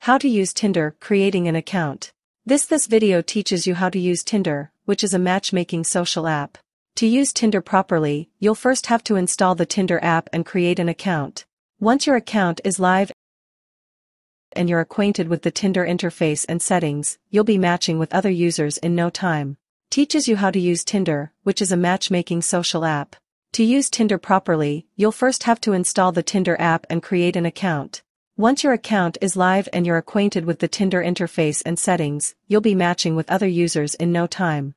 How to use Tinder, creating an account. This video teaches you how to use Tinder, which is a matchmaking social app. To use Tinder properly, you'll first have to install the Tinder app and create an account. Once your account is live and you're acquainted with the Tinder interface and settings, you'll be matching with other users in no time. Teaches you how to use Tinder, which is a matchmaking social app. To use Tinder properly, you'll first have to install the Tinder app and create an account. Once your account is live and you're acquainted with the Tinder interface and settings, you'll be matching with other users in no time.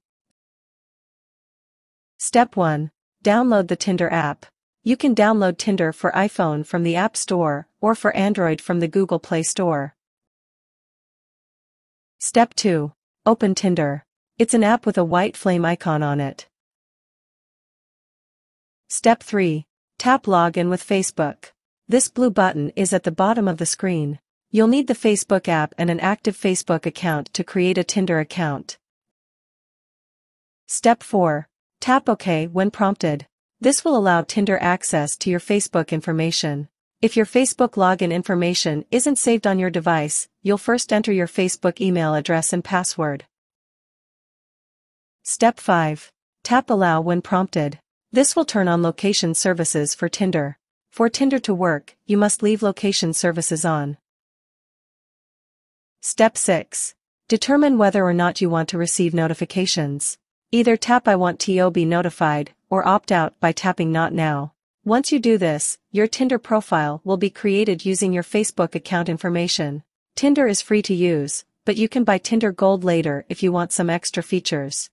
Step 1. Download the Tinder app. You can download Tinder for iPhone from the App Store, or for Android from the Google Play Store. Step 2. Open Tinder. It's an app with a white flame icon on it. Step 3. Tap Login with Facebook. This blue button is at the bottom of the screen. You'll need the Facebook app and an active Facebook account to create a Tinder account. Step 4. Tap OK when prompted. This will allow Tinder access to your Facebook information. If your Facebook login information isn't saved on your device, you'll first enter your Facebook email address and password. Step 5. Tap Allow when prompted. This will turn on location services for Tinder. For Tinder to work, you must leave location services on. Step 6. Determine whether or not you want to receive notifications. Either tap I want to be notified, or opt out by tapping Not Now. Once you do this, your Tinder profile will be created using your Facebook account information. Tinder is free to use, but you can buy Tinder Gold later if you want some extra features.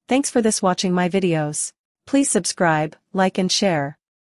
Thanks for watching my videos. Please subscribe, like and share.